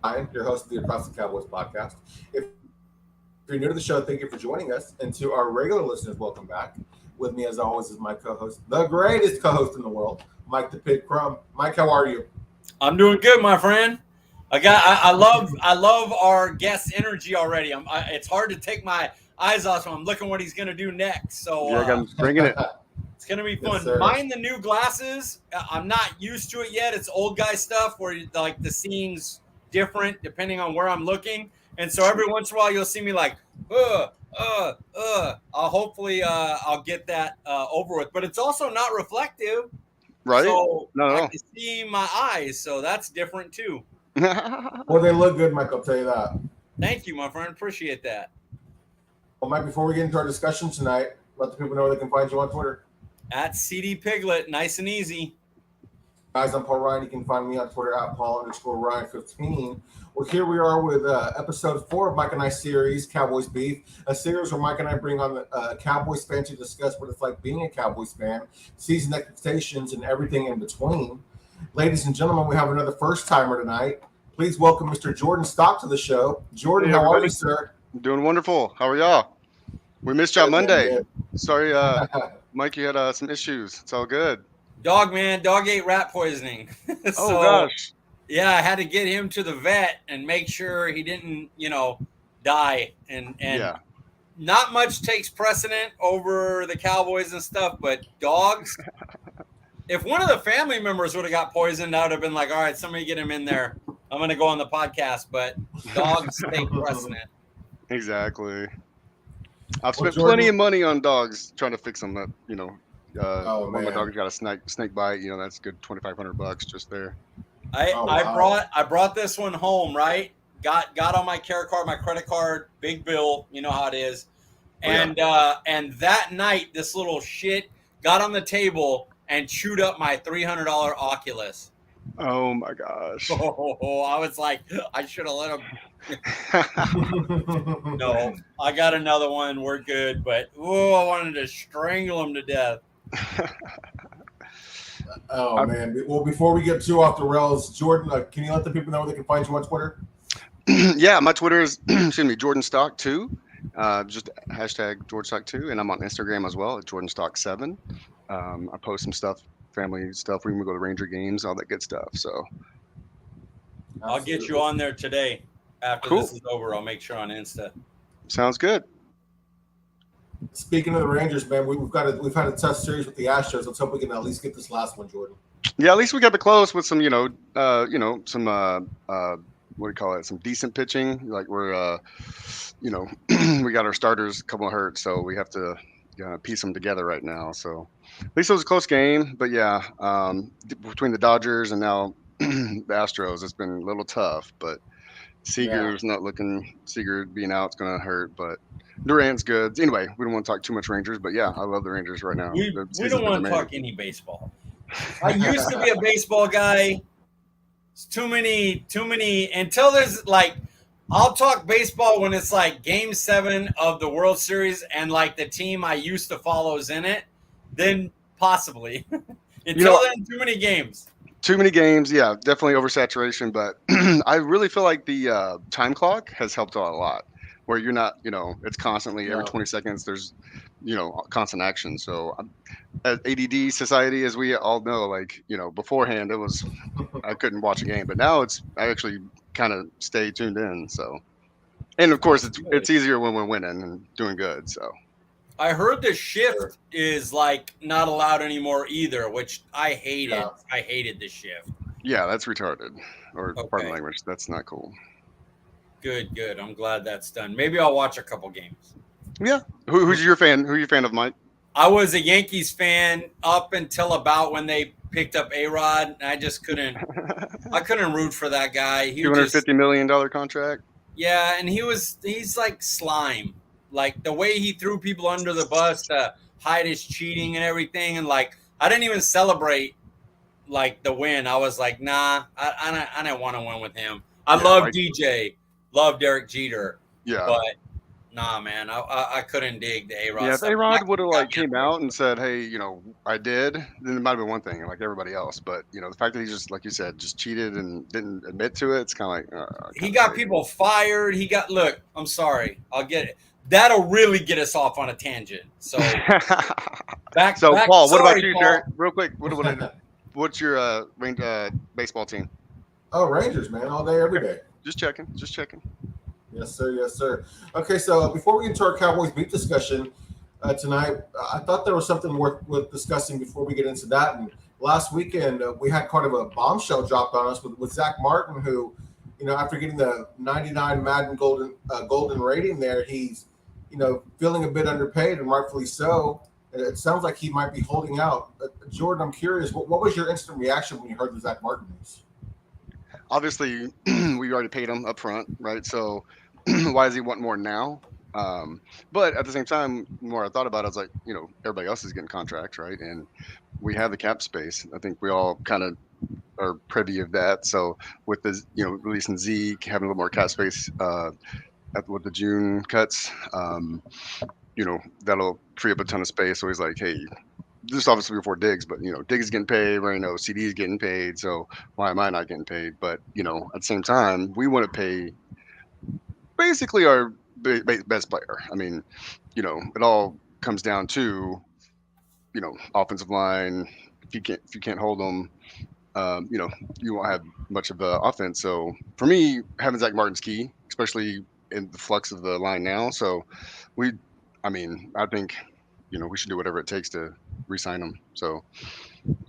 Ryan, your host of the Across the Cowboys podcast. If you're new to the show, thank you for joining us. And to our regular listeners, welcome back. With me, as always, is my co-host, the greatest co-host in the world, Mike The Pig Crum. Mike, how are you? I'm doing good, my friend. I love our guest energy already. It's hard to take my eyes off him. I'm looking what he's gonna do next. So Yeah, I'm bringing it. it's gonna be Yes, fun. sir. Mine the new glasses. I'm not used to it yet. It's old guy stuff where like the scene's different depending on where I'm looking, and so every once in a while you'll see me like, I'll get that over with. But it's also not reflective. Right? So No, I no. can see my eyes, so that's different too. Well, they look good, Mike, I'll tell you that. Thank you, my friend. Appreciate that. Well, Mike, before we get into our discussion tonight, let the people know where they can find you on Twitter. At CD Piglet, nice and easy. Guys, I'm Paul Ryan. You can find me on Twitter at Paul_Ryan15. Well, here we are with episode 4 of Mike and I series, Cowboys Beef, a series where Mike and I bring on the Cowboys fan to discuss what it's like being a Cowboys fan, season expectations, and everything in between. Ladies and gentlemen, we have another first-timer tonight. Please welcome Mr. Jordan Stock to the show. Jordan, Hey, how are everybody. you, sir? Doing wonderful. How are y'all? We missed y'all Monday. Good. Sorry, Mike, you had some issues. It's all good. Dog ate rat poisoning. Oh, gosh. Yeah, I had to get him to the vet and make sure he didn't, die. And Yeah. not much takes precedent over the Cowboys and stuff, but dogs. If one of the family members would have got poisoned, I would have been like, all right, somebody get him in there. I'm going to go on the podcast. But dogs take precedent. Exactly. I've spent Jordan- plenty of money on dogs trying to fix them. That Oh, one of my man. dogs got a snake bite. That's good $2,500 just there. I brought this one home, right? Got on my care card, my credit card, big bill, you know how it is. And that night, this little shit got on the table and chewed up my $300 Oculus. Oh my gosh. Oh, I was like, I should have let him. No, I got another one. We're good, but I wanted to strangle him to death. Oh, man. Well, before we get too off the rails, Jordan, can you let the people know where they can find you on Twitter? Yeah, my Twitter is Jordan Stock 2. Just hashtag George Stock 2, and I'm on Instagram as well at Jordan Stock 7. I post some stuff, family stuff. We can go to Ranger games, all that good stuff. So I'll get you on there today. After Cool. this is over, I'll make sure on Insta. sounds good. Speaking of the Rangers, man, we've had a tough series with the Astros. Let's hope we can at least get this last one, Jordan. Yeah, at least we got the close with some, some what do you call it? Some decent pitching. Like we're, we got our starters, a couple of hurt, so we have to piece them together right now. So at least it was a close game. But yeah, between the Dodgers and now the Astros, it's been a little tough. But Seager's not looking. Seager being out is going to hurt, but Durant's good. Anyway, we don't want to talk too much Rangers, but yeah, I love the Rangers right now. We The don't season's want been to amazing. talk any baseball. I used to be a baseball guy. It's too many. Until there's like, I'll talk baseball when it's like Game 7 of the World Series and like the team I used to follow is in it. Then possibly. Until then, too many games. Too many games, yeah, definitely oversaturation. But I really feel like the time clock has helped out a lot, where you're not, it's constantly every 20 seconds. There's, constant action. So, as ADD society, as we all know, like beforehand, it was I couldn't watch a game, but now I actually kind of stay tuned in. So, and of course, it's easier when we're winning and doing good. So. I heard the shift is like not allowed anymore either, which I hated. Yeah. I hated the shift. Yeah, that's retarded. Or Okay. pardon the language. That's not cool. Good. I'm glad that's done. Maybe I'll watch a couple games. Yeah. Who's your fan? Who are you a fan of, Mike? I was a Yankees fan up until about when they picked up A-Rod. I just couldn't. I couldn't root for that guy. He $250 million contract. Yeah, and he's like slime. Like the way he threw people under the bus to hide his cheating and everything, and like I didn't even celebrate like the win. I was like, nah, I don't want to win with him. I love DJ, love Derek Jeter, Yeah. but Nah, man, I couldn't dig the A-Rod Yeah, if stuff. A-Rod would have Got like me came out and said, "Hey, I did," then it might have been one thing, like everybody else. But the fact that he just, like you said, just cheated and didn't admit to it, it's kind of like He kind of got crazy. people fired. Look, I'm sorry. I'll get it. That'll really get us off on a tangent. So back, So, Paul, what about sorry, you, sir? Paul. Real quick, what's your baseball team? Oh, Rangers, man, all day, every Okay, day. just checking, just checking. Yes, sir. Yes, sir. Okay, so before we get into our Cowboys beat discussion tonight, I thought there was something worth discussing before we get into that. And last weekend, we had kind of a bombshell dropped on us with Zach Martin, who, after getting the 99 Madden golden rating there, he's, feeling a bit underpaid, and rightfully so. It sounds like he might be holding out. Jordan, I'm curious, what was your instant reaction when you heard the Zach Martin news? Obviously, we already paid him up front, right? So why does he want more now? But at the same time, the more I thought about it, I was like, everybody else is getting contracts, right? And we have the cap space. I think we all kind of are privy of that. So with the releasing Zeke, having a little more cap space with the June cuts, that'll free up a ton of space. So he's like, hey, this obviously before Diggs, but Diggs is getting paid. Right now, CD is getting paid. So why am I not getting paid? But at the same time, we want to pay basically our best player. I mean, it all comes down to offensive line. If you can't hold them, you won't have much of the offense. So for me, having Zach Martin's key, especially in the flux of the line now. So I think we should do whatever it takes to re-sign him. So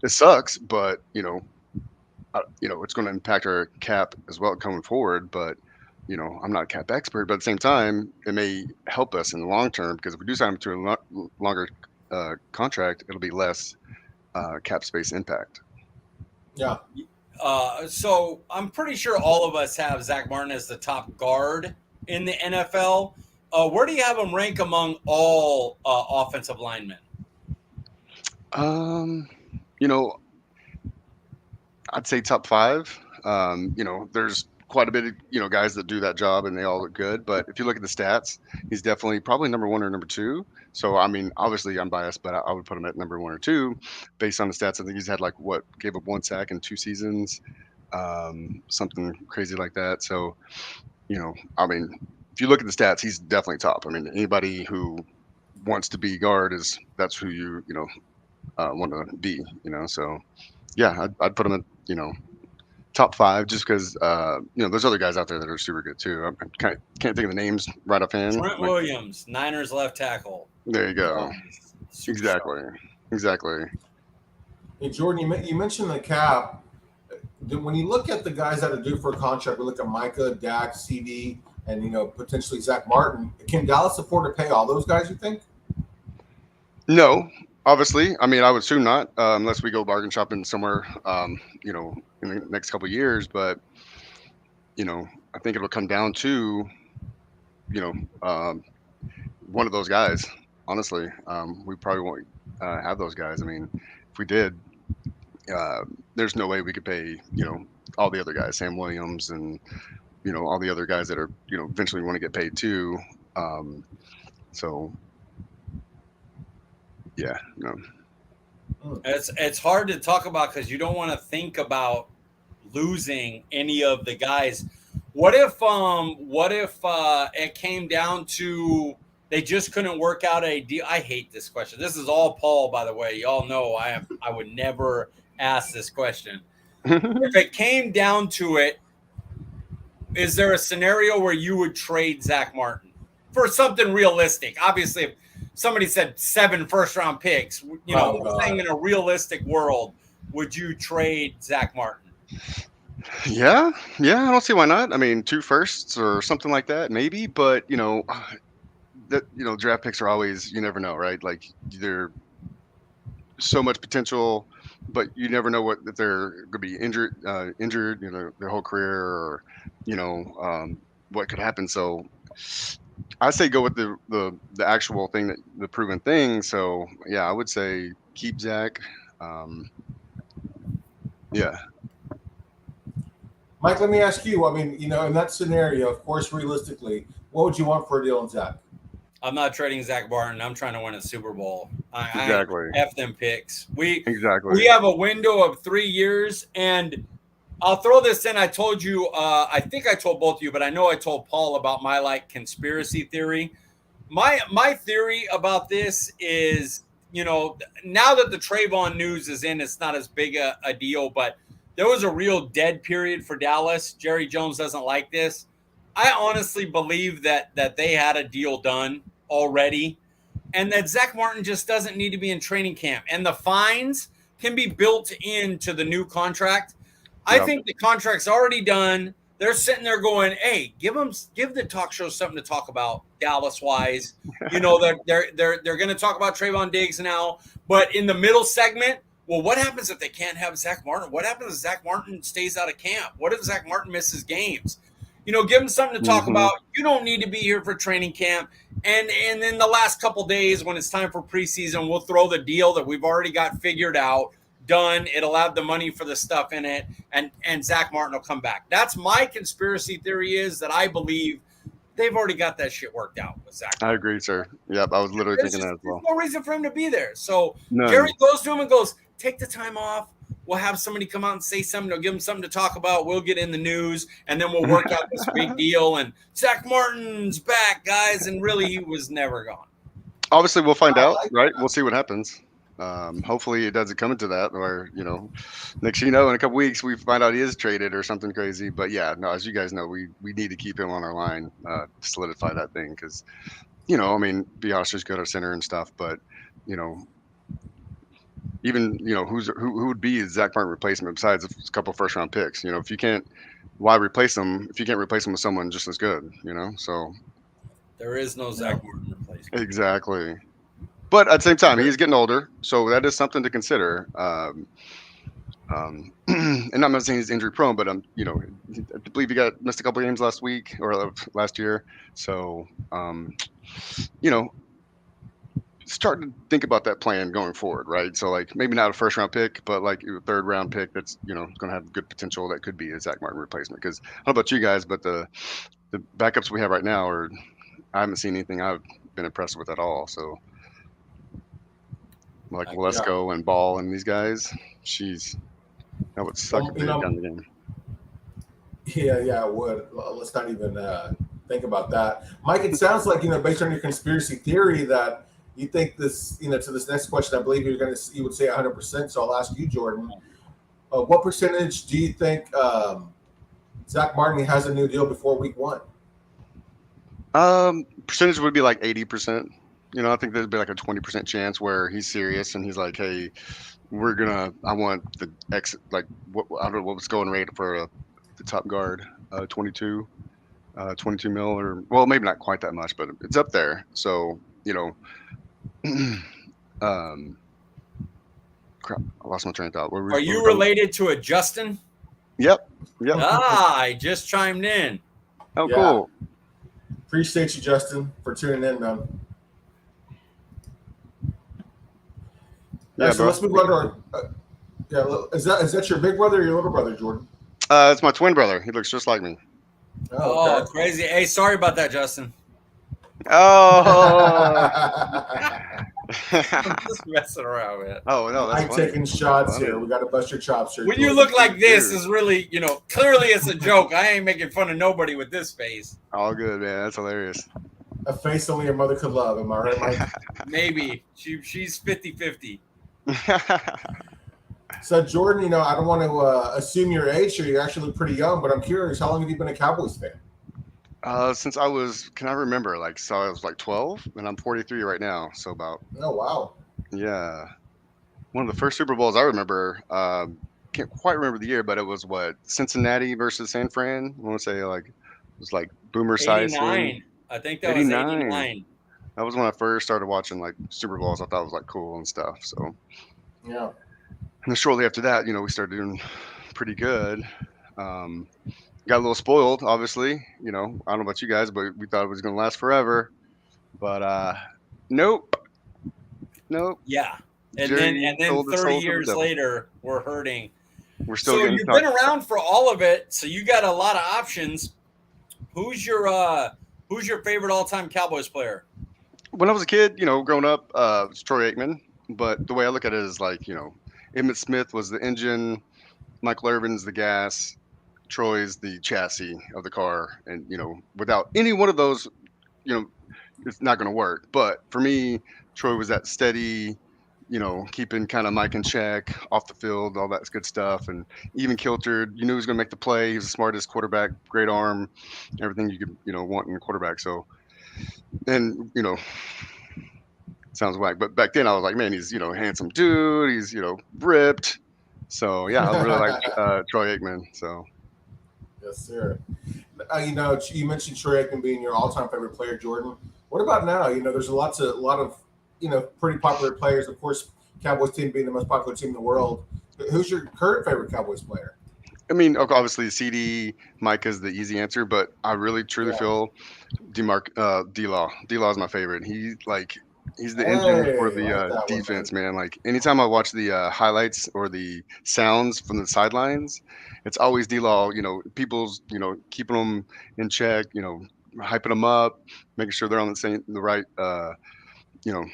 it sucks, but it's going to impact our cap as well coming forward. But I'm not a cap expert, but at the same time, it may help us in the long term because if we do sign him to a longer contract, it'll be less cap space impact. Yeah. So I'm pretty sure all of us have Zach Martin as the top guard in the NFL. Where do you have him rank among all offensive linemen? I'd say top 5. There's quite a bit of guys that do that job and they all look good. But if you look at the stats, he's definitely probably number 1 or number 2. So obviously I'm biased, but I would put him at number 1 or 2 based on the stats. I think he's had gave up 1 sack in 2 seasons, something crazy like that. So if you look at the stats, he's definitely top. Anybody who wants to be guard that's who you want to be. So yeah, I'd put him at top 5 just because there's other guys out there that are super good too. I can't think of the names right offhand. Trent Williams, Niners left tackle. There you go. Exactly. Hey, Jordan, you mentioned the cap. When you look at the guys that are due for a contract, we look at Micah, Dak, CD, and potentially Zach Martin. Can Dallas afford to pay all those guys, you think? No, obviously. I would assume not, unless we go bargain shopping somewhere, in the next couple of years. But I think it'll come down to, one of those guys. Honestly, we probably won't have those guys. If we did, there's no way we could pay, all the other guys, Sam Williams and, all the other guys that are, eventually want to get paid too. So, yeah, no. It's hard to talk about because you don't want to think about losing any of the guys. What if it came down to they just couldn't work out a deal? I hate this question. This is all Paul, by the way. Y'all know I would never ask this question. If it came down to it, is there a scenario where you would trade Zach Martin for something realistic? Obviously, if somebody said 7 first-round picks, saying in a realistic world, would you trade Zach Martin? Yeah, I don't see why not. 2 firsts or something like that, maybe. But draft picks are always, you never know, right? Like they're so much potential, but you never know if they're going to be injured, their whole career, or what could happen. So I say go with the actual thing, the proven thing. So yeah, I would say keep Zach. Yeah. Mike, let me ask you. In that scenario, of course, realistically, what would you want for a deal on Zach? I'm not trading Zach Martin. I'm trying to win a Super Bowl. Exactly. I F them picks. We Exactly. have a window of 3 years, and I'll throw this in. I told you, I think I told both of you, but I know I told Paul about my like conspiracy theory. My theory about this is, now that the Trevon news is in, it's not as big a deal, but there was a real dead period for Dallas. Jerry Jones doesn't like this. I honestly believe that they had a deal done already, and that Zach Martin just doesn't need to be in training camp. And the fines can be built into the new contract. I think the contract's already done. They're sitting there going, "Hey, give the talk show something to talk about, Dallas wise." They're going to talk about Trevon Diggs now, but in the middle segment, well, what happens if they can't have Zach Martin? What happens if Zach Martin stays out of camp? What if Zach Martin misses games? Give them something to talk about. You don't need to be here for training camp. And then the last couple days when it's time for preseason, we'll throw the deal that we've already got figured out, done. It'll have the money for the stuff in it, and Zach Martin will come back. That's my conspiracy theory, is that I believe they've already got that shit worked out with Zach Martin. I agree, sir. Yep, I was literally thinking that as well. There's no reason for him to be there. So None. Jerry goes to him and goes, take the time off. We'll have somebody come out and say something. They'll give him something to talk about. We'll get in the news, and then we'll work out this big deal. And Zach Martin's back, guys, and really he was never gone. Obviously, we'll find out, right? We'll see what happens. Hopefully, it doesn't come into that, or next in a couple weeks we find out he is traded or something crazy. But yeah, no, as you guys know, we need to keep him on our line to solidify that thing, because Bioster's good at center and stuff, but even who would be Zach Martin replacement besides a couple first round picks? If you can't, why replace them if you can't replace them with someone just as good? So there is no Zach Martin replacement. Exactly. But at the same time, he's getting older, so that is something to consider. And I'm not saying he's injury prone, but I believe he missed a couple games last week or last year. So start to think about that plan going forward, right? So like maybe not a first round pick, but like a third round pick that's going to have good potential. That could be a Zach Martin replacement. Because I don't know about you guys, but the backups we have right now I haven't seen anything I've been impressed with at all. So like Lesko and Ball and these guys, that would suck if they had done the game. Yeah, it would. Let's not even think about that. Mike, it sounds like, based on your conspiracy theory, that you think this, to this next question, I believe you would say 100%. So I'll ask you, Jordan, what percentage do you think Zach Martin has a new deal before week 1? Percentage would be like 80%. I think there'd be like a 20% chance where he's serious and he's like, hey, I want the exit, like I don't know what was going rate for the top guard, 22 mil, or well, maybe not quite that much, but it's up there. So, crap, I lost my train of thought. Are you related to a Justin? Yep. I just chimed in. Oh, yeah. Cool. Appreciate you, Justin, for tuning in, man. Yeah, so let's move on to our. Is that your big brother or your little brother, Jordan? It's my twin brother. He looks just like me. Oh, okay. Crazy! Hey, sorry about that, Justin. Oh. I'm just messing around, man. Oh no, that's funny. Taking shots here. We got to bust your chops here. When you look like this, is really, clearly it's a joke. I ain't making fun of nobody with this face. All good, man. That's hilarious. A face only a mother could love. Am I right, Mike? Maybe she's 50-50. So Jordan, I don't want to assume your age here. You actually look pretty young, but I'm curious, how long have you been a Cowboys fan? Since I was 12, and I'm 43 right now. So about. Oh wow. Yeah, one of the first Super Bowls I remember. Can't quite remember the year, but it was Cincinnati versus San Fran. I want to say it was Boomer Esiason. 89. I think that was 89. That was when I first started watching Super Bowls. I thought it was cool and stuff. So yeah. And then shortly after that, we started doing pretty good. Got a little spoiled, obviously. I don't know about you guys, but we thought it was going to last forever. But nope. Yeah. And then 30 years later, we're hurting. We're still. So you've been around for all of it. So you got a lot of options. Who's your favorite all-time Cowboys player? when I was a kid, growing up, it's Troy Aikman. But the way I look at it is like, Emmitt Smith was the engine, Michael Irvin's the gas, Troy's the chassis of the car, and without any one of those, you know, it's not going to work. But for me, Troy was that steady, keeping kind of Mike in check off the field, all that good stuff, and even Kiltered. You knew he was going to make the play. He was the smartest quarterback, great arm, everything you could want in a quarterback. So, and sounds whack, but back then I was like, man, he's handsome dude. He's ripped. So yeah, I really like Troy Aikman. So Yes, sir. You mentioned Troy Aikman being your all-time favorite player, Jordan. What about now? There's a lot of pretty popular players. Of course, Cowboys team being the most popular team in the world. Who's your current favorite Cowboys player? I mean, obviously CD Mike is the easy answer, but I really truly feel D-Law. D-Law is my favorite. He's the engine for the defense, man. Like anytime I watch the highlights or the sounds from the sidelines, it's always D-Law. People's keeping them in check. Hyping them up, making sure they're on the right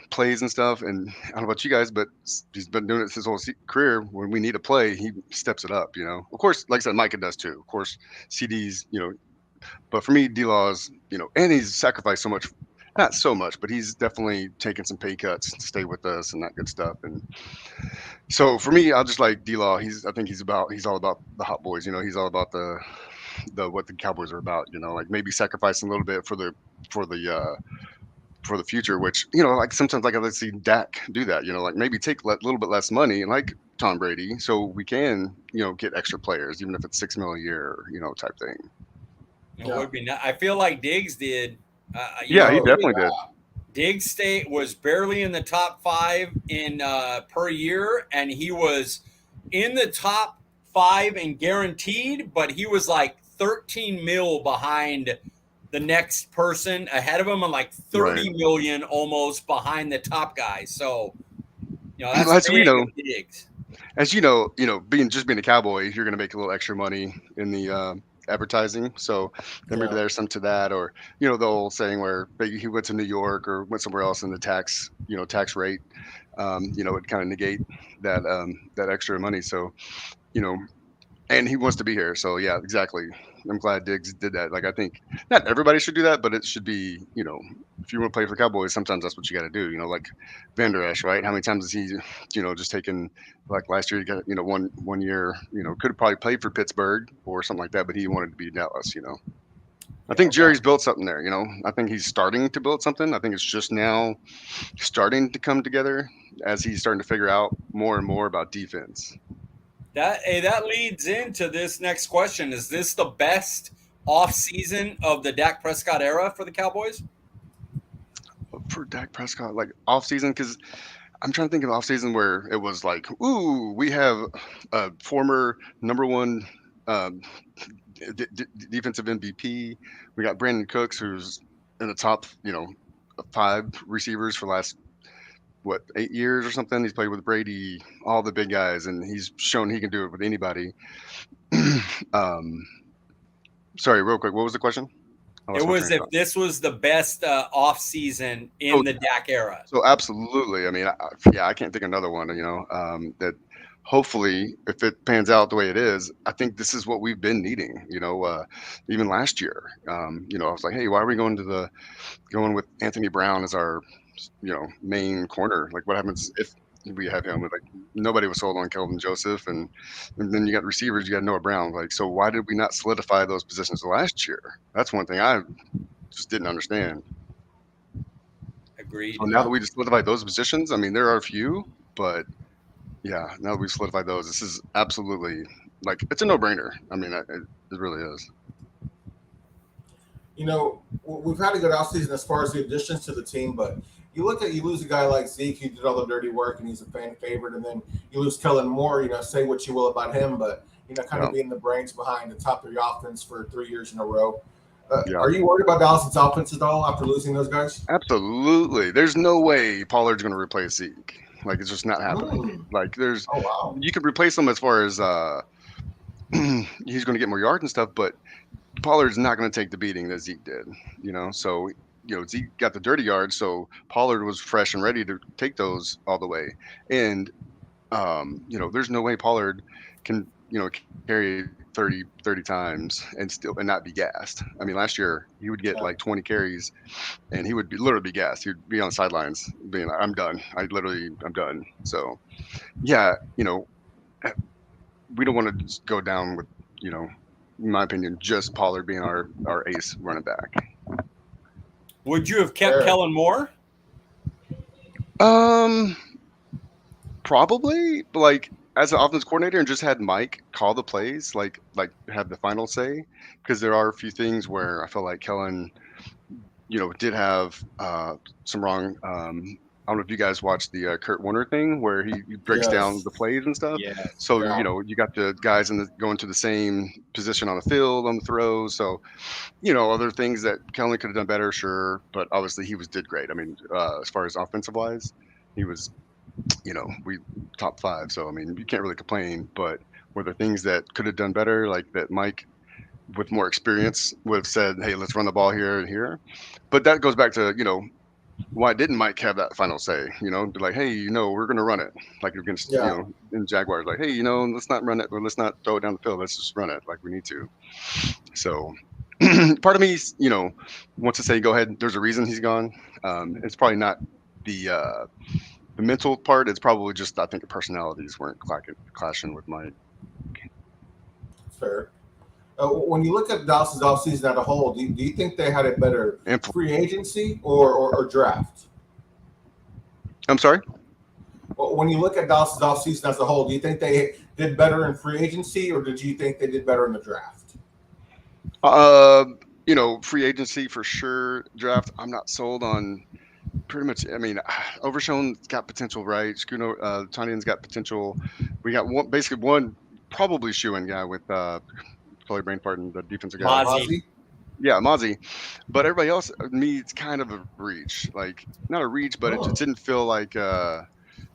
plays and stuff. And I don't know about you guys, but he's been doing it his whole career. When we need a play, he steps it up. Of course, like I said, Micah does too. Of course, CD's. But for me, D-Law is and he's sacrificed so much. Not so much, but he's definitely taken some pay cuts to stay with us and that good stuff. And so for me, I'll just like D-Law. I think he's all about the hot boys. He's all about the what the Cowboys are about. Like maybe sacrificing a little bit for the future, which like sometimes like I like to see Dak do that. Like maybe take a little bit less money, like Tom Brady, so we can get extra players, even if it's $6 million a year, type thing. It would be. I feel like Diggs did. He definitely did. Diggs was barely in the top 5 in per year, and he was in the top 5 and guaranteed, but he was like 13 mil behind the next person ahead of him, and like 30 million almost behind the top guy. So, that's big Diggs. As being a Cowboy, you're going to make a little extra money in the advertising, so maybe there's some to that, or the old saying where he went to New York or went somewhere else, and the tax rate would kind of negate that extra money. So and he wants to be here, so yeah, exactly. I'm glad Diggs did that. Like I think not everybody should do that, but it should be if you want to play for the Cowboys, sometimes that's what you got to do. Like Van Der Esch, right? How many times has he just taken, like last year he got one year could have probably played for Pittsburgh or something like that, but he wanted to be Dallas. I think Jerry's built something there. I think he's starting to build something. I think it's just now starting to come together as he's starting to figure out more and more about defense. That leads into this next question. Is this the best offseason of the Dak Prescott era for the Cowboys? For Dak Prescott, like offseason, because I'm trying to think of offseason where it was like, ooh, we have a former number 1 defensive MVP. We got Brandon Cooks, who's in the top, 5 receivers for the last 8 years or something. He's played with Brady, all the big guys, and he's shown he can do it with anybody. Sorry, real quick, what was the question? It was if this was the best off season in the Dak era. So absolutely. I mean, I can't think of another one. That hopefully, if it pans out the way it is, I think this is what we've been needing. Even last year, I was like, hey, why are we going with Anthony Brown as our main corner? Like what happens if we have him? Like nobody was sold on Kelvin Joseph, and then you got receivers, you got Noah Brown. Like, so why did we not solidify those positions last year? That's one thing I just didn't understand. Agreed. So now that we just solidified those positions, I mean, there are a few, but yeah, now that we've solidified those, this is absolutely like it's a no-brainer. I mean, it really is. We've had a good offseason as far as the additions to the team, but you lose a guy like Zeke who did all the dirty work and he's a fan favorite, and then you lose Kellen Moore. Say what you will about him, but kind of being the brains behind the top 3 offense for 3 years in a row. Are you worried about Dallas's offense at all after losing those guys? Absolutely. There's no way Pollard's going to replace Zeke. Like it's just not happening. Like you could replace him as far as he's going to get more yards and stuff, but Pollard's not going to take the beating that Zeke did. So Zeke got the dirty yards, so Pollard was fresh and ready to take those all the way. And there's no way Pollard can carry 30 times and not be gassed. I mean, last year he would get like 20 carries and he would literally be gassed. He'd be on the sidelines being like, I'm done. I'm done. So yeah, we don't want to just go down with, in my opinion, just Pollard being our ace running back. Would you have kept Kellen Moore? Probably, like as an offense coordinator, and just had Mike call the plays, like have the final say, because there are a few things where I feel like Kellen, did have some wrong. I don't know if you guys watched the Kurt Warner thing where he breaks down the plays and stuff. Yeah. So you got the guys going to the same position on the field on the throws. So other things that Kellen could have done better, sure, but obviously he did great. I mean, as far as offensive wise, he was, we top 5. So I mean, you can't really complain. But were there things that could have done better, like that Mike, with more experience, would have said, "Hey, let's run the ball here and here." But that goes back to why didn't Mike have that final say? Like, hey, we're going to run it, like against in Jaguars, like, hey, let's not run it, or let's not throw it down the field. Let's just run it like we need to. So part of me, wants to say, go ahead. There's a reason he's gone. It's probably not the mental part. It's probably just, I think the personalities weren't clashing with Mike. Fair. When you look at Dallas's offseason as a whole, do you think they had a better free agency or draft? I'm sorry? When you look at Dallas's offseason as a whole, do you think they did better in free agency, or did you think they did better in the draft? Free agency for sure. Draft, I'm not sold on pretty much. I mean, Overshown's got potential, right? Tanyan's got potential. We got basically one probably shoe-in guy with Chloe Brainpart, the defensive guy. Mozzie? Yeah, Mozzie. But everybody else needs kind of a reach. Like, not a reach, but it didn't feel like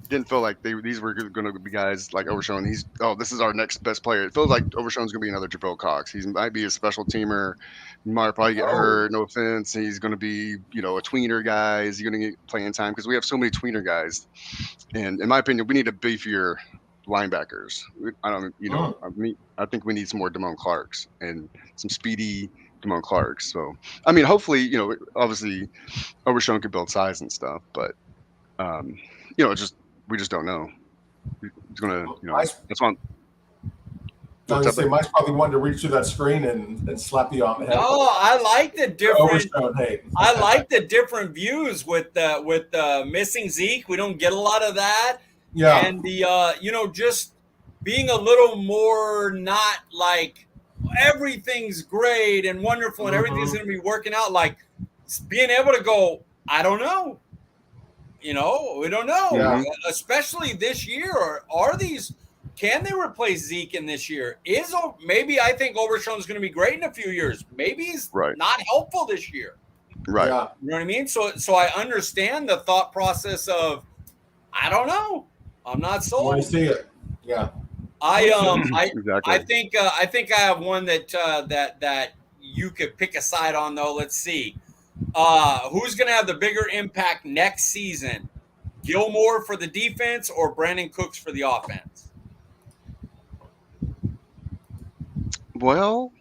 these were going to be guys like Overshown. This is our next best player. It feels like Overshown's going to be another Jabril Cox. He might be a special teamer. He might probably get hurt. No offense. He's going to be, a tweener guy. Is he going to get playing time? Because we have so many tweener guys. And in my opinion, we need a beefier linebackers. I think we need some more Damone Clarks and some speedy Damone Clarks. So, I mean, hopefully, obviously Overshown could build size and stuff, but, we just don't know. It's gonna, that's one. Mike's probably wanted to reach through that screen and slap you on the head. No, I like the different. I like the different views with missing Zeke. We don't get a lot of that. Yeah, and the just being a little more not like everything's great and wonderful and everything's going to be working out. Like being able to go, I don't know. We don't know. Yeah. Especially this year. Can they replace Zeke in this year? Maybe I think Overshown's going to be great in a few years. Maybe he's not helpful this year. Right. Yeah. You know what I mean? So I understand the thought process of, I don't know. I'm not sold. Want to see it? Yeah. Exactly. I think I have one that you could pick a side on though. Let's see. Who's going to have the bigger impact next season? Gilmore for the defense or Brandon Cooks for the offense? Well,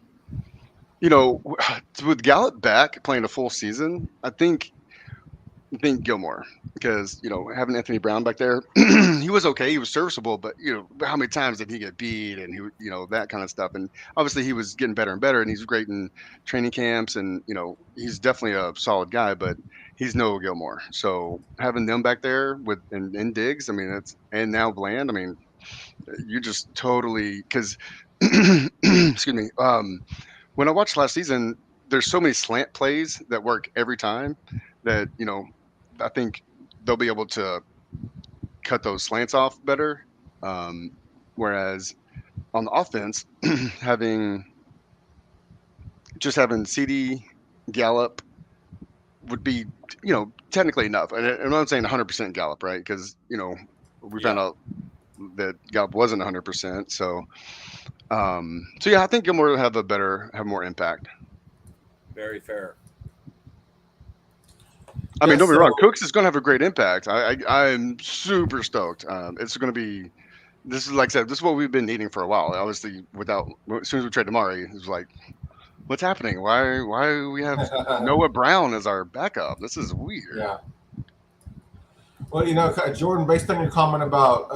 with Gallup back playing a full season, I think Gilmore, because having Anthony Brown back there, he was okay, he was serviceable, but how many times did he get beat and he that kind of stuff, and obviously he was getting better and better, and he's great in training camps, and he's definitely a solid guy, but he's no Gilmore. So having them back there with and Diggs, I mean, and now Bland, I mean, you just totally, because excuse me, when I watched last season, there's so many slant plays that work every time that I think they'll be able to cut those slants off better. Whereas on the offense, having CD, Gallup would be, technically enough. And I'm not saying 100% Gallup, right? Because, we found out that Gallup wasn't 100%. So I think Gilmore will have more impact. Very fair. I mean, Yeah, don't be wrong. so Cooks is going to have a great impact. I'm super stoked. It's going to be. This is like I said. This is what we've been needing for a while. Obviously, as soon as we traded Amari, it was like, what's happening? Why do we have Noah Brown as our backup? This is weird. yeah. Well, Jordan, based on your comment about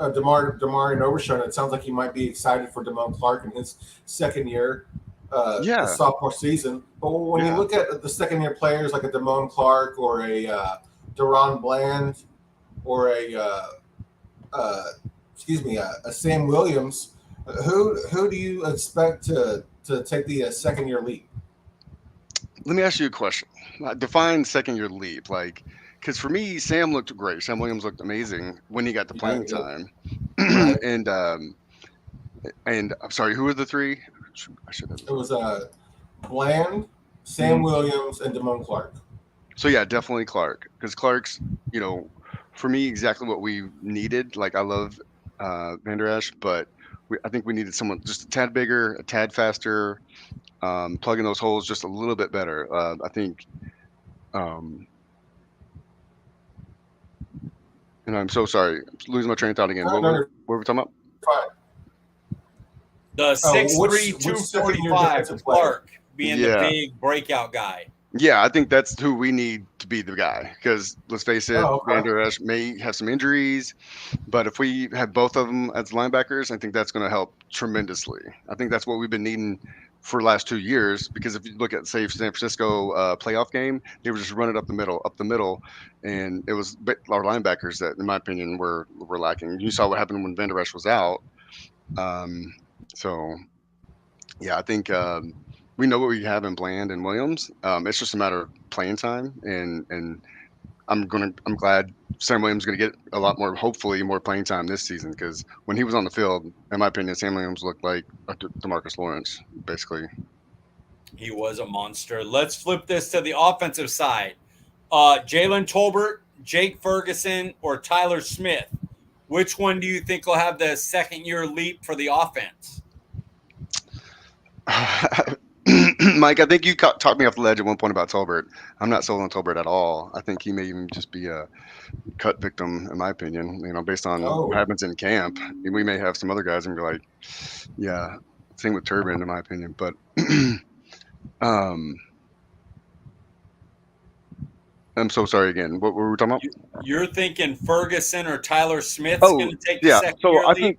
Damari and Overshown, it sounds like he might be excited for Damone Clark in his second year, his Yeah, sophomore season. But when you yeah. look at the second year players like a Damone Clark or a Deron Bland or uh, a Sam Williams, who do you expect to take the second year leap? Let me ask you a question. Define second year leap, like, because for me, Sam looked great. Sam Williams looked amazing when he got the Yeah, playing time. right. And I'm sorry, who were the three? I should have. It was Bland, Sam Mhm. Williams, and Damone Clark. So yeah, definitely Clark, because Clark's, for me, exactly what we needed. Like I love Van Der Esch, but I think we needed someone just a tad bigger, a tad faster, plugging those holes just a little bit better. I think, um, and I'm so sorry, I'm losing my train of thought again. No, you're What were we talking about? fine. The six Which three two second forty year five defensive player? Clark being the Yeah, big breakout guy. yeah, I think that's who we need to be the guy. Because let's face it, Oh, Van okay. Der Esch may have some injuries, but if we have both of them as linebackers, I think that's going to help tremendously. I think that's what we've been needing for the last 2 years. Because if you look at, say, San Francisco playoff game, they were just running up the middle, and it was our linebackers that, in my opinion, were lacking. You saw what happened when Van Der Esch was out. Um, so yeah, I think we know what we have in Bland and Williams. It's just a matter of playing time, and I'm glad Sam Williams is gonna get a lot more, hopefully more playing time this season, because when he was on the field, in my opinion, Sam Williams looked like a Demarcus Lawrence, basically. He was a monster. Let's flip this to the offensive side. Jalen Tolbert, Jake Ferguson, or Tyler Smith. Which one do you think will have the second year leap for the offense? Mike, I think you talked me off the ledge at one point about Tolbert. I'm not sold on Tolbert at all. I think he may even just be a cut victim, in my opinion. Based on what Oh, happens in camp, we may have some other guys and be like, yeah, same with Turbin, in my opinion. But um, I'm so sorry again. What were we talking about? You're thinking Ferguson or Tyler Smith's going Oh, to take the yeah. second So year leap?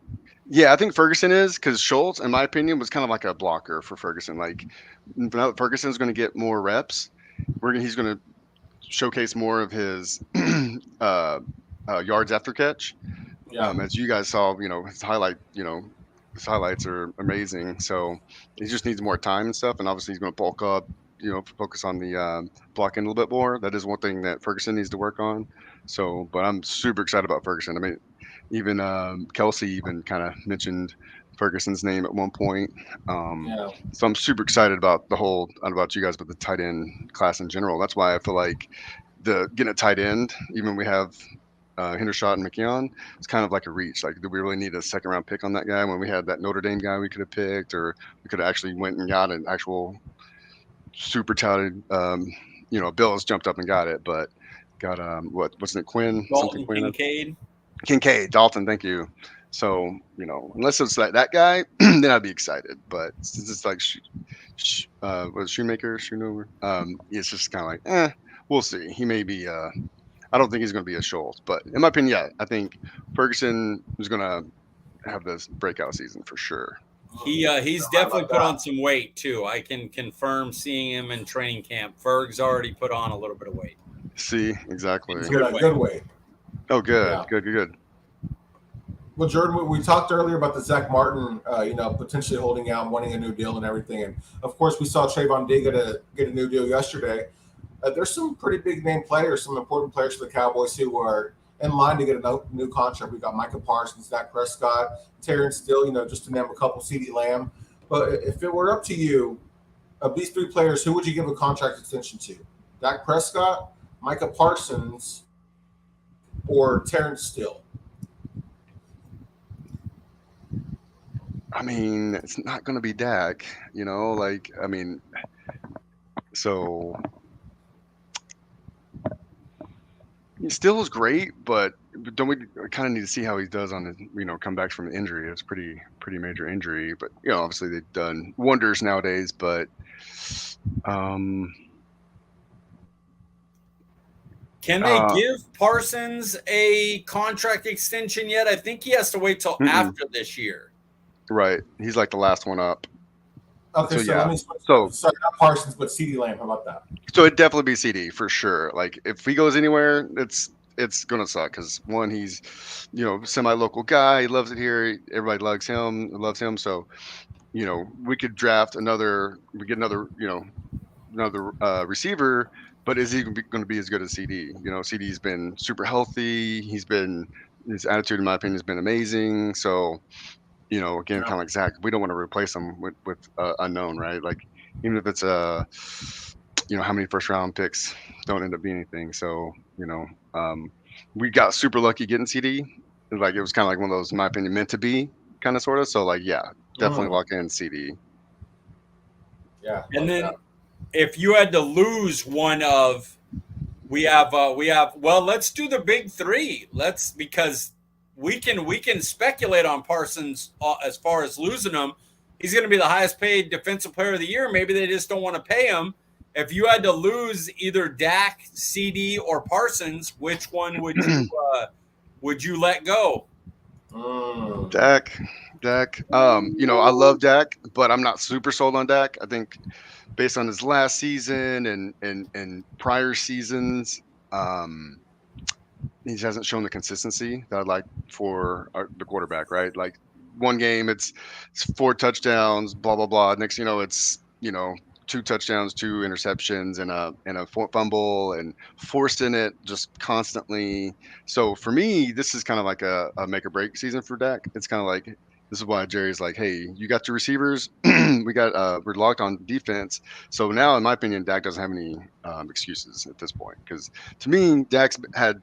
I think Ferguson is, because Schultz, in my opinion, was kind of like a blocker for Ferguson. Like now that Ferguson's going to get more reps, he's going to showcase more of his yards after catch. yeah. As you guys saw, his highlights are amazing. So he just needs more time and stuff. And obviously, he's going to bulk up, focus on the blocking a little bit more. That is one thing that Ferguson needs to work on. So, but I'm super excited about Ferguson. I mean, even Kelsey even kind of mentioned Ferguson's name at one point. Yeah. So I'm super excited about I don't know about you guys, but the tight end class in general. That's why I feel like getting a tight end, even we have Hendershot and McKeon, it's kind of like a reach. Like, do we really need a second round pick on that guy when we had that Notre Dame guy we could have picked, or we could have actually went and got an actual super talented, Bills jumped up and got it, but got what's it, Quinn? Something Dalton Quinn? Kincaid. Kincaid, Dalton, thank you. So, unless it's like that guy, then I'd be excited. But since it's like, was Shoemaker, Schoonover, it's just kind of like, we'll see. He may be, I don't think he's going to be a Schultz, but in my opinion, yeah, I think Ferguson is going to have this breakout season for sure. He's definitely put on some weight too. I can confirm seeing him in training camp. Ferg's already put on a little bit of weight. See, exactly. Good way. Oh, good, Yeah. good. Well, Jordan, we talked earlier about the Zach Martin, potentially holding out, wanting a new deal and everything. And of course, we saw Trevon Diggs get a new deal yesterday. There's some pretty big name players, some important players for the Cowboys who are in line to get a new contract. We got Micah Parsons, Dak Prescott, Terrence Steele, just to name a couple, CeeDee Lamb. But if it were up to you, of these three players, who would you give a contract extension to? Dak Prescott, Micah Parsons, or Terrence Steele? I mean, it's not going to be Dak, so He still is great, but don't we kind of need to see how he does on his, comebacks from an injury? It's pretty major injury, but obviously they've done wonders nowadays. But um, Can they give Parsons a contract extension yet? I think he has to wait till after this year. Right, he's like the last one up. Okay, so yeah. let me sorry, not Parsons, but CeeDee Lamb. How about that? So it'd definitely be CD for sure. Like if he goes anywhere, it's gonna suck because one, he's semi-local guy. He loves it here. Everybody loves him. So we could draft another. We get another receiver, but is he going to be as good as CD? CD's been super healthy. His attitude, in my opinion, has been amazing. So again, kind of like Zach, we don't want to replace him with unknown, right? Like even if it's how many first round picks don't end up being anything. So we got super lucky getting CD. Like it was kind of like one of those, in my opinion, meant to be kind of sort of. So like definitely lock in CD. Yeah, and then if you had to lose one of, we have well, let's do the big three. Because we can speculate on Parsons as far as losing him. He's going to be the highest paid defensive player of the year. Maybe they just don't want to pay him. If you had to lose either Dak, CD, or Parsons, which one would you let go? Dak. I love Dak, but I'm not super sold on Dak. I think based on his last season and prior seasons, he hasn't shown the consistency that I'd like for the quarterback, right? Like one game, it's 4 touchdowns, blah, blah, blah. Next, it's, 2 touchdowns, 2 interceptions, and a fumble, and forced in it just constantly. So for me, this is kind of like a make or break season for Dak. It's kind of like, this is why Jerry's like, hey, you got your receivers, we're locked on defense. So now, in my opinion, Dak doesn't have any excuses at this point, because to me, Dak's had,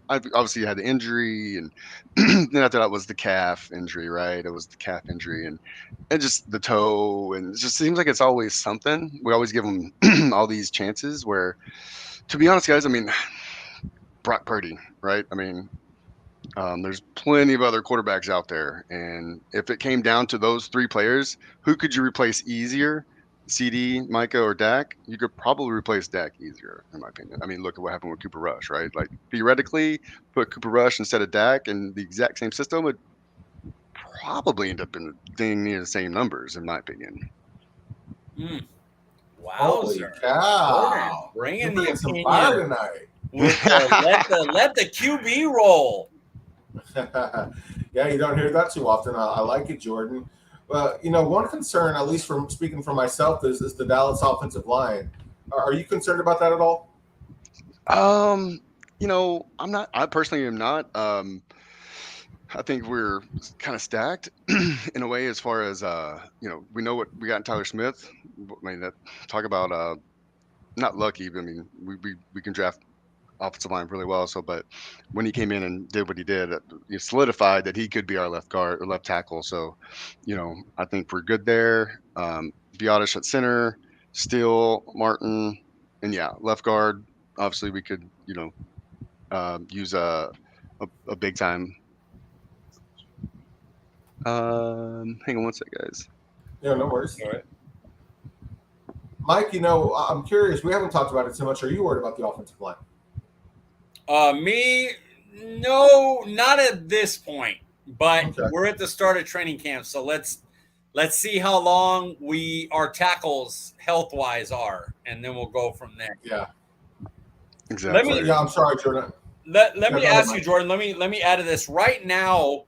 I've obviously had the injury, and then after that was the calf injury, right? It was the calf injury, and just the toe, and it just seems like it's always something. We always give him all these chances where, to be honest, guys, I mean, Brock Purdy, right? I mean, there's plenty of other quarterbacks out there, and if it came down to those 3 players, who could you replace easier? CD, Micah, or Dak? You could probably replace Dak easier, in my opinion. I mean, look at what happened with Cooper Rush, right? Like theoretically, put Cooper Rush instead of Dak in the exact same system would probably end up in dang near the same numbers, in my opinion. Holy Wowzer. cow! Bringing the some opinion. fire tonight. Let the QB roll. Yeah, you don't hear that too often. I like it, Jordan. But one concern, at least from speaking for myself, is the Dallas offensive line. Are you concerned about that at all? I'm not. I personally am not. I think we're kind of stacked in a way, as far as we know what we got in Tyler Smith. I mean, talk about not lucky, but I mean, we can draft offensive line really well. So, but when he came in and did what he did, it solidified that he could be our left guard or left tackle. So, I think we're good there. Biotish at center, Steele, Martin, and left guard. Obviously, we could use a big time. Hang on one sec, guys. Yeah, no worries. All right. Mike, I'm curious. We haven't talked about it so much. Are you worried about the offensive line? Me, no, not at this point. But we're at the start of training camp, so let's see how long our tackles health wise are, and then we'll go from there. Yeah, exactly. I'm sorry, Jordan. Let me ask you, Jordan. Let me add to this. Right now,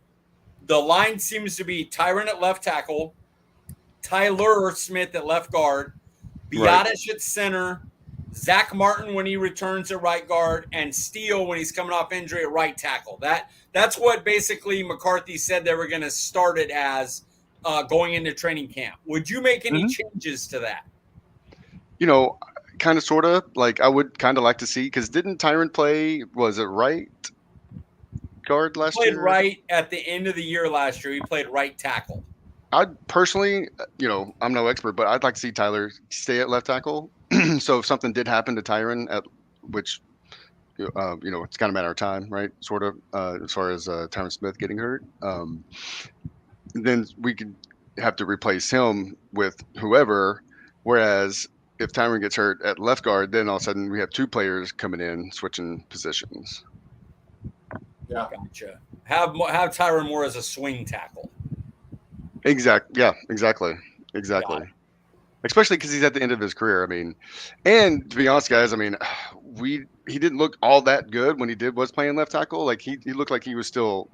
the line seems to be Tyron at left tackle, Tyler Smith at left guard, Biotish at center, Zach Martin when he returns at right guard, and Steele when he's coming off injury at right tackle. That's what basically McCarthy said they were going to start it as going into training camp. Would you make any changes to that? Kind of, sort of. Like I would kind of like to see, because didn't Tyron play? Was it right guard last year? He played right at the end of the year last year. He played right tackle. I'd personally, I'm no expert, but I'd like to see Tyler stay at left tackle. So if something did happen to Tyron, which it's kind of a matter of time, right? Sort of, as far as Tyron Smith getting hurt. Then we could have to replace him with whoever. Whereas if Tyron gets hurt at left guard, then all of a sudden we have two players coming in switching positions. Yeah. Gotcha. Have Tyron Moore as a swing tackle. Exactly. Yeah. Especially because he's at the end of his career. I mean, and to be honest, guys, I mean, he didn't look all that good when he was playing left tackle. Like he looked like he was still,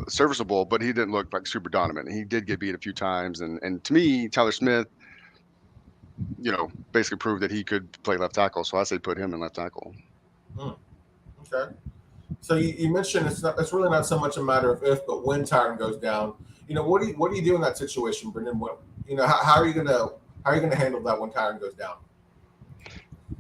serviceable, but he didn't look like super dominant. He did get beat a few times, and to me, Tyler Smith, basically proved that he could play left tackle. So I say put him in left tackle. Okay. So you mentioned it's really not so much a matter of if, but when Tyron goes down. What do you do in that situation, Brendan? How are you gonna handle that when Tyron goes down?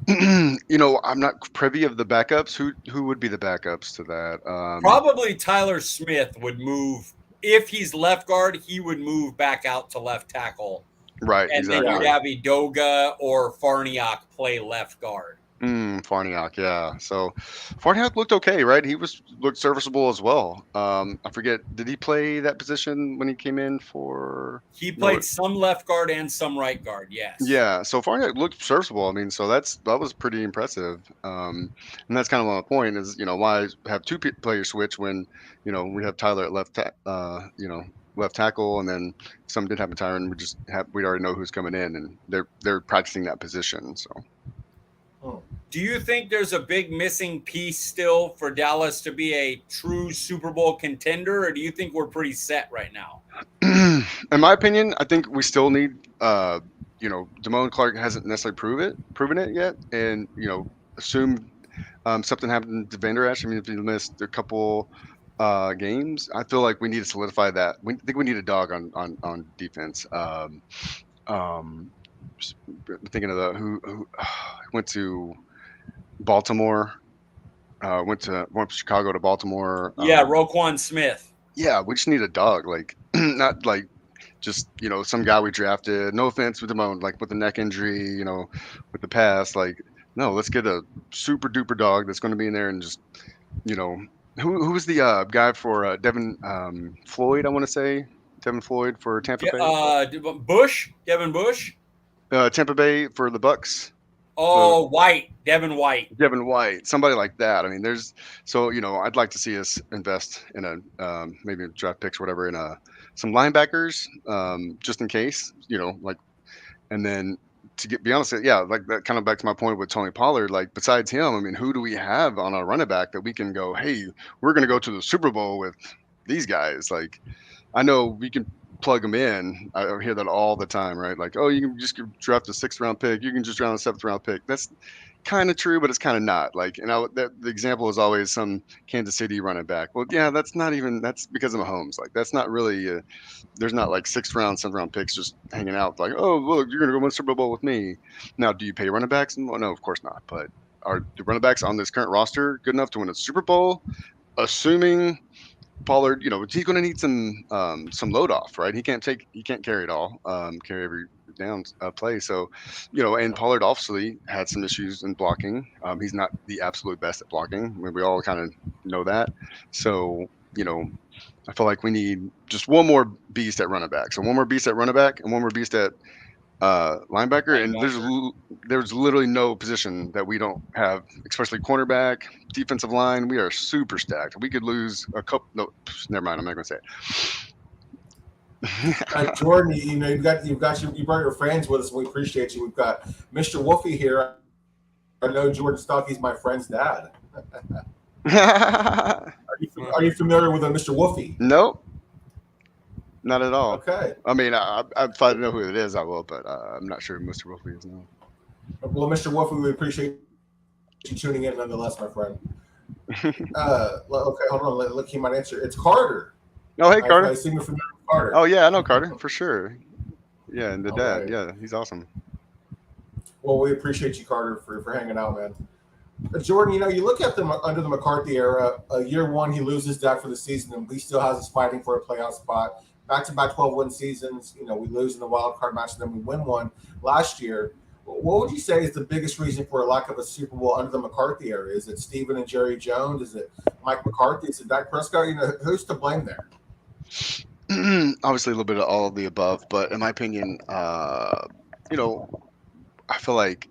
I'm not privy of the backups. Who would be the backups to that? Probably Tyler Smith would move. If he's left guard, he would move back out to left tackle. Right. And exactly. then you'd have Edoga or Farniok play left guard. Farniok, yeah. So Farniok looked okay, right? He looked serviceable as well. I forget, did he play that position when he came in for? He played some left guard and some right guard, yes. Yeah, so Farniok looked serviceable. I mean, so that was pretty impressive. And that's kind of my point is, why have two players switch when, we have Tyler at left tackle, and then if something did happen to Tyron, we already know who's coming in, and they're practicing that position. So. Do you think there's a big missing piece still for Dallas to be a true Super Bowl contender, or do you think we're pretty set right now? In my opinion, I think we still need, Damone Clark hasn't necessarily proven it yet, and assume something happened to Vander Esch. I mean, if he missed a couple games, I feel like we need to solidify that. I think we need a dog on defense. Thinking of who went to Baltimore, went from Chicago to Baltimore. Yeah, Roquan Smith. Yeah, we just need a dog, like not like just some guy we drafted. No offense with Damone, like with the neck injury, with the past. Like no, let's get a super duper dog that's going to be in there and just who was the guy for Devin Floyd? I want to say Devin Floyd for Tampa Bay. Devin Bush. Tampa Bay for the Bucks. Oh, Devin White. Somebody like that. I mean, I'd like to see us invest in a maybe draft picks or whatever in some linebackers, just in case, and then to be honest, yeah, like that kind of back to my point with Tony Pollard. Like besides him, I mean, who do we have on our running back that we can go, hey, we're going to go to the Super Bowl with these guys? Like, I know we can plug them in. I hear that all the time, right? Like, oh, you can just draft a 6th round pick. You can just draft a 7th round pick. That's kind of true, but it's kind of not. Like, the example is always some Kansas City running back. Well, yeah, that's because of Mahomes. Like, that's not really. There's not like 6th round, 7th round picks just hanging out. Like, oh, look, you're gonna go win Super Bowl with me. Now, do you pay running backs? Well, no, of course not. But are the running backs on this current roster good enough to win a Super Bowl? Assuming Pollard, he's going to need some load off, right? He can't carry it all, carry every down play. So, and Pollard obviously had some issues in blocking. He's not the absolute best at blocking. I mean, we all kind of know that. So, I feel like we need just one more beast at running back. So one more beast at running back and one more beast at linebacker. And there's literally no position that we don't have, especially cornerback, defensive line. We are super stacked. We could lose a couple. No, never mind. I'm not going to say it. Jordan, you brought your friends with us. And we appreciate you. We've got Mr. Wolfie here. I know Jordan Stocky's my friend's dad. Are you familiar with Mr. Wolfie? Nope. Not at all. Okay. I mean, if I know who it is, I will, but I'm not sure who Mr. Wolfie is now. Well, Mr. Wolfie, we appreciate you tuning in nonetheless, my friend. Okay, hold on. Look, he might answer. It's Carter. Oh, hey, Carter. I seem familiar with Carter. Oh, yeah, I know Carter, for sure. Yeah, and the dad. Right. Yeah, he's awesome. Well, we appreciate you, Carter, for hanging out, man. Jordan, you look at them under the McCarthy era. Year one, he loses Dak for the season, and he still has us fighting for a playoff spot. Back-to-back 12-win seasons. We lose in the wild card match, and then we win one last year. What would you say is the biggest reason for a lack of a Super Bowl under the McCarthy era? Is it Steven and Jerry Jones? Is it Mike McCarthy? Is it Dak Prescott? Who's to blame there? Obviously, a little bit of all of the above, but in my opinion, you know, I feel like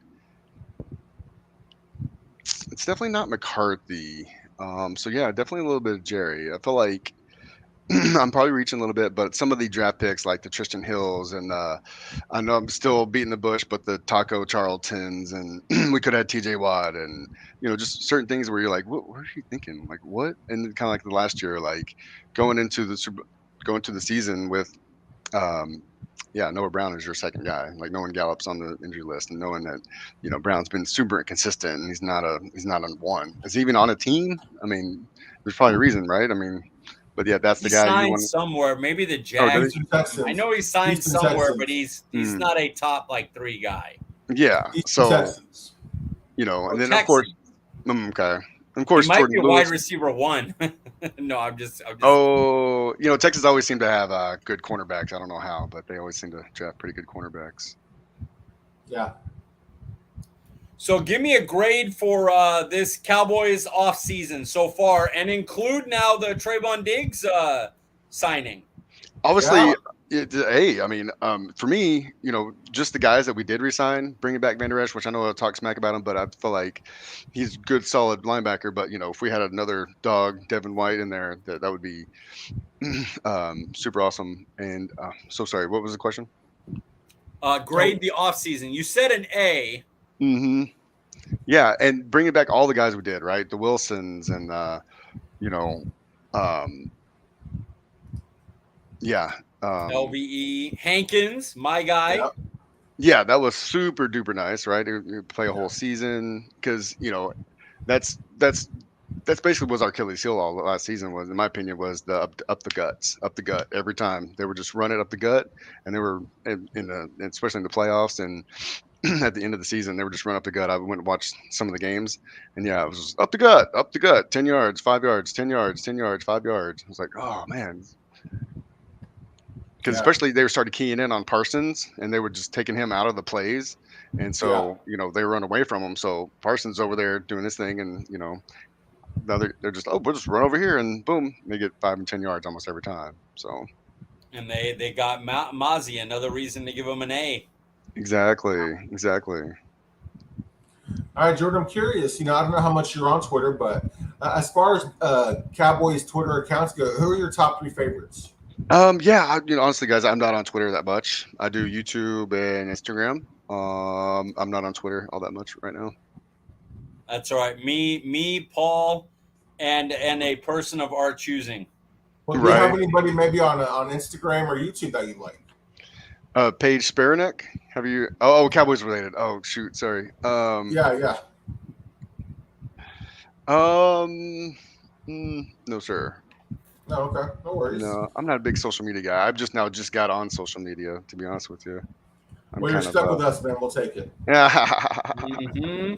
it's definitely not McCarthy. So yeah, definitely a little bit of Jerry. I feel like I'm probably reaching a little bit, but some of the draft picks like the Tristan Hills and I know I'm still beating the bush, but the Taco Charltons and we could have had TJ Watt and just certain things where you're like, what are you thinking? Like what? And kind of like the last year, like going into the season with um, yeah, Noah Brown is your second guy. Like no one Gallup's on the injury list, and knowing that Brown's been super inconsistent and he's not on one. Is he even on a team? I mean, there's probably a reason, right? I mean, but yeah, that's He the guy you signed want. somewhere, maybe the Oh, did Jags. Houston Texans. I know he signed Houston somewhere, Texans. but he's Hmm. not a top like 3 guy. Yeah, Houston so Texans. and then Texans. of course, okay, of He course, might be Jordan a wide Lewis. receiver 1. No, I'm just. Oh, Texas always seem to have good cornerbacks. I don't know how, but they always seem to draft pretty good cornerbacks. Yeah. So give me a grade for this Cowboys offseason so far, and include now the Trevon Diggs signing. Obviously, hey, I mean, for me, just the guys that we did resign, bringing back Van Der Esch, which I know I'll talk smack about him, but I feel like he's a good, solid linebacker. But if we had another dog, Devin White, in there, that would be super awesome. And so sorry, what was the question? Grade the offseason. You said an A. Mm-hmm. Yeah, and bringing back all the guys we did, right? The Wilsons and yeah. LVE Hankins, my guy. Yeah, that was super duper nice, right? You play a whole season because that's basically was our Achilles heel all last season. Was, in my opinion, was the up the gut every time they would just run it up the gut, and they were especially in the playoffs and at the end of the season they were just run up the gut. I went and watched some of the games, and yeah, it was just up the gut, 10 yards, 5 yards, 10 yards, 10 yards, 5 yards. I was like, oh man. Because especially they started keying in on Parsons, and they were just taking him out of the plays, and so they run away from him. So Parsons over there doing this thing, and they're just we'll just run over here, and boom, they get 5 and 10 yards almost every time. So, and they got Mozzie, another reason to give him an A. Exactly. All right, Jordan, I'm curious. I don't know how much you're on Twitter, but as far as Cowboys Twitter accounts go, who are your top 3 favorites? Yeah, honestly, guys, I'm not on Twitter that much. I do YouTube and Instagram. I'm not on Twitter all that much right now. That's all right. Me, Paul, and a person of our choosing. Well, do you have anybody maybe on Instagram or YouTube that you like? Paige Sparanek. Have you? Oh, Cowboys related. Oh, shoot, sorry. Yeah. No, sir. No, okay, no worries. No, I'm not a big social media guy. I've just got on social media, to be honest with you. Well, you're stuck with us, man. We'll take it. Yeah. Mm-hmm.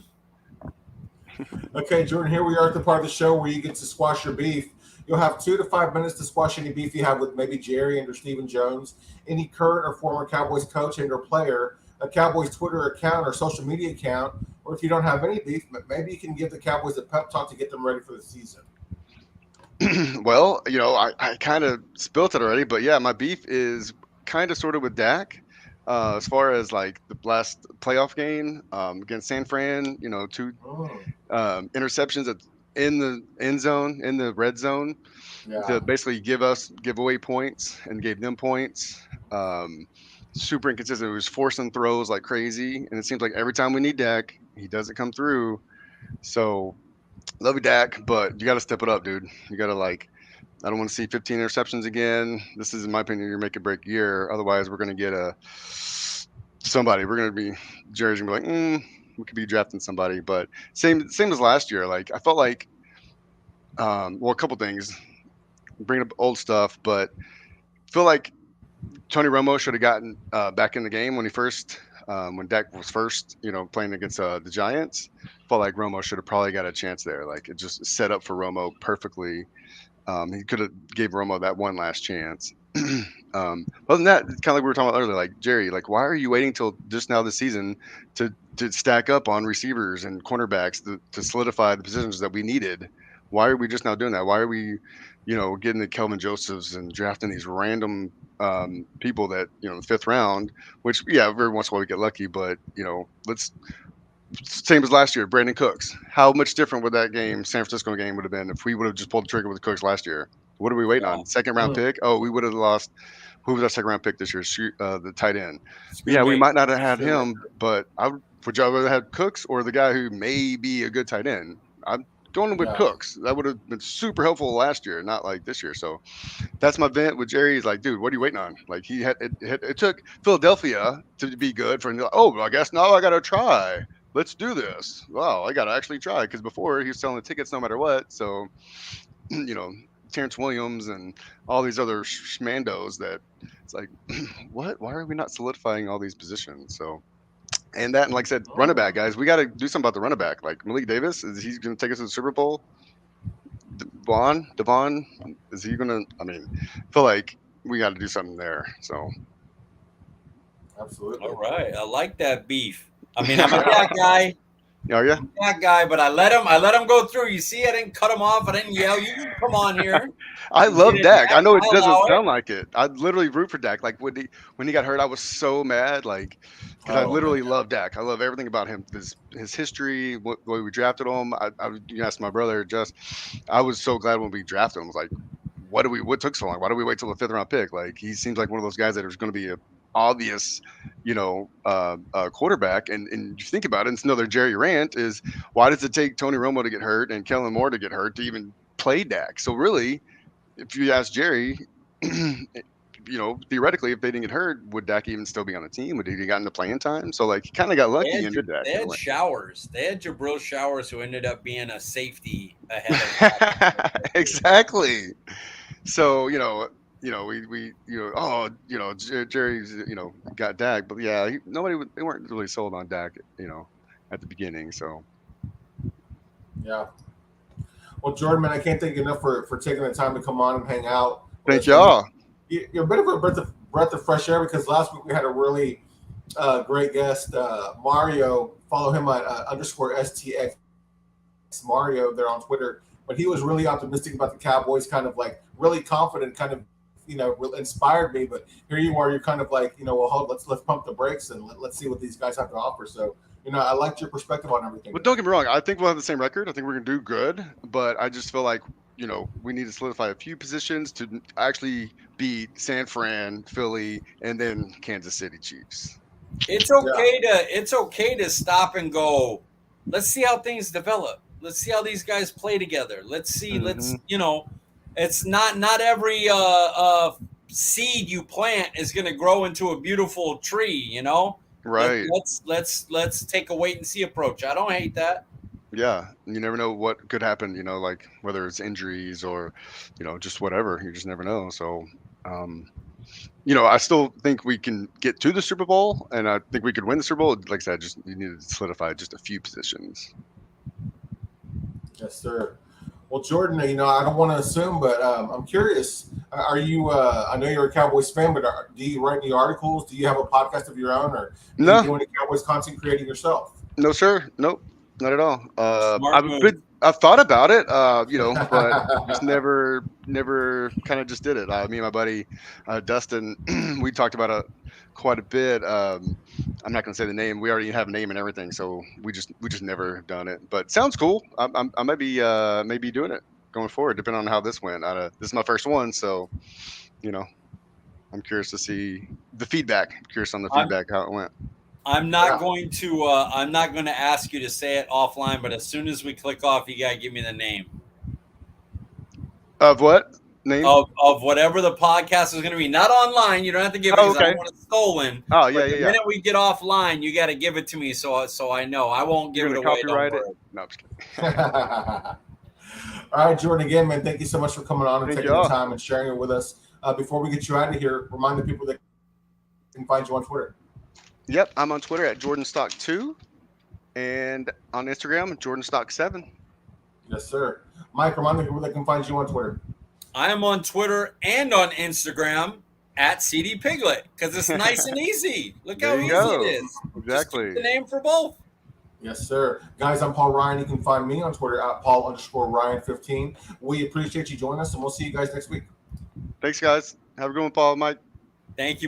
Okay, Jordan, here we are at the part of the show where you get to squash your beef. You'll have 2 to 5 minutes to squash any beef you have with maybe Jerry and or Stephen Jones, any current or former Cowboys coach and or player, a Cowboys Twitter account or social media account, or if you don't have any beef, maybe you can give the Cowboys a pep talk to get them ready for the season. Well, I kind of spilt it already, but yeah, my beef is kind of sort of with Dak. As far as like the last playoff game against San Fran, 2 interceptions in the end zone, in the red zone, to basically give away points and gave them points. Super inconsistent. It was forcing throws like crazy, and it seems like every time we need Dak, he doesn't come through. So, love you, Dak, but you got to step it up, dude. You got to I don't want to see 15 interceptions again. This is, in my opinion, your make or break year. Otherwise, we're going to get somebody. We're going to be Jerry's going to be like, we could be drafting somebody. But same as last year. Like I felt like, a couple things, bringing up old stuff, but feel like Tony Romo should have gotten back in the game when when Dak was first, playing against the Giants. Felt like Romo should have probably got a chance there. Like it just set up for Romo perfectly. He could have gave Romo that one last chance. Other than that, it's kind of like we were talking about earlier, like Jerry, like why are you waiting till just now this season to stack up on receivers and cornerbacks to solidify the positions that we needed? Why are we just now doing that? Why are we, getting the Kelvin Josephs and drafting these random people that the fifth round? Which every once in a while we get lucky, but let's same as last year. Brandon Cooks. How much different would that game, San Francisco game, would have been if we would have just pulled the trigger with Cooks last year? What are we waiting on? Second round pick? Oh, we would have lost. Who was our second round pick this year? The tight end. Yeah, we might not have had him, but would y'all rather have Cooks or the guy who may be a good tight end? I'm going with Cooks. That would have been super helpful last year, not like this year. So that's my vent with Jerry. He's like, dude, what are you waiting on? Like it took Philadelphia to be good for him. Oh, well, I guess now I got to try. Let's do this. Wow, I got to actually try because before he was selling the tickets no matter what. So, Terrence Williams and all these other schmandos that it's like, what? Why are we not solidifying all these positions? So, and like I said, running back guys, we got to do something about the running back. Like Malik Davis, is he going to take us to the Super Bowl? Devon, is he going to? I mean, I feel like we got to do something there. So, absolutely. All right, I like that beef. I mean, I'm a Dak guy. Oh yeah, That guy, but I let him go through. You see, I didn't cut him off. I didn't yell. You can come on here. I love Dak. I know it doesn't sound like it. I literally root for Dak. Like when he got hurt, I was so mad. Like because I literally love Dak. I love everything about him. His history, the way we drafted him. You asked my brother. I was so glad when we drafted him. I was like, what took so long? Why do we wait till the fifth round pick? Like he seems like one of those guys that is going to be a obvious, quarterback. And you think about it, it's another Jerry rant is why does it take Tony Romo to get hurt and Kellen Moore to get hurt to even play Dak? So really, if you ask Jerry, theoretically, if they didn't get hurt, would Dak even still be on the team? Would he have gotten the playing time? So like, he kind of got lucky and did that. They had Showers. They had Jabril Showers, who ended up being a safety ahead of exactly. So Jerry's got Dak, but they weren't really sold on Dak, at the beginning. So yeah. Well, Jordan, man, I can't thank you enough for taking the time to come on and hang out. Thank y'all. You're a bit of a breath of fresh air because last week we had a really great guest, Mario. Follow him at _STX Mario there on Twitter. But he was really optimistic about the Cowboys, kind of like really confident, kind of inspired me. But here you are, you're kind of like, let's pump the brakes and let's see what these guys have to offer. So I liked your perspective on everything. But don't get me wrong, I think we'll have the same record. I think we're gonna do good, but I just feel like we need to solidify a few positions to actually beat San Fran, Philly, and then Kansas City Chiefs. It's okay to stop and go. Let's see how things develop. Let's see how these guys play together. Let's see. Mm-hmm. It's not every seed you plant is going to grow into a beautiful tree. Right. Let's take a wait and see approach. I don't hate that. Yeah, you never know what could happen. Like whether it's injuries or, just whatever. You just never know. So, I still think we can get to the Super Bowl, and I think we could win the Super Bowl. Like I said, you need to solidify just a few positions. Yes, sir. Well, Jordan, I don't want to assume, but I'm curious. Are you? I know you're a Cowboys fan, but do you write any articles? Do you have a podcast of your own, or do you do any Cowboys content creating yourself? No, sir. Nope, not at all. I've thought about it, but just never kind of just did it. Me and my buddy Dustin, we talked about it quite a bit. I'm not going to say the name. We already have a name and everything, so we just never done it. But sounds cool. I might be maybe doing it going forward, depending on how this went. This is my first one, so I'm curious to see the feedback. I'm curious on the feedback how it went. I'm not going to ask you to say it offline, but as soon as we click off, you gotta give me the name. Of what? Name? Of whatever the podcast is going to be. Not online. You don't have to give it because I don't want it stolen. Oh, yeah, The minute we get offline, you got to give it to me so I know. I won't give it away. Copyright it? No, I'm just kidding. All right, Jordan, again, man, thank you so much for coming on and taking the time and sharing it with us. Before we get you out of here, remind the people that can find you on Twitter. Yep, I'm on Twitter at JordanStock2 and on Instagram, JordanStock7. Yes, sir. Mike, remind the people that can find you on Twitter. I am on Twitter and on Instagram at CD Piglet because it's nice and easy. Look how There you easy go. it is. Exactly. Just keep the name for both. Yes, sir. Guys, I'm Paul Ryan. You can find me on Twitter at Paul_Ryan15. We appreciate you joining us, and we'll see you guys next week. Thanks, guys. Have a good one, Paul, Mike. Thank you.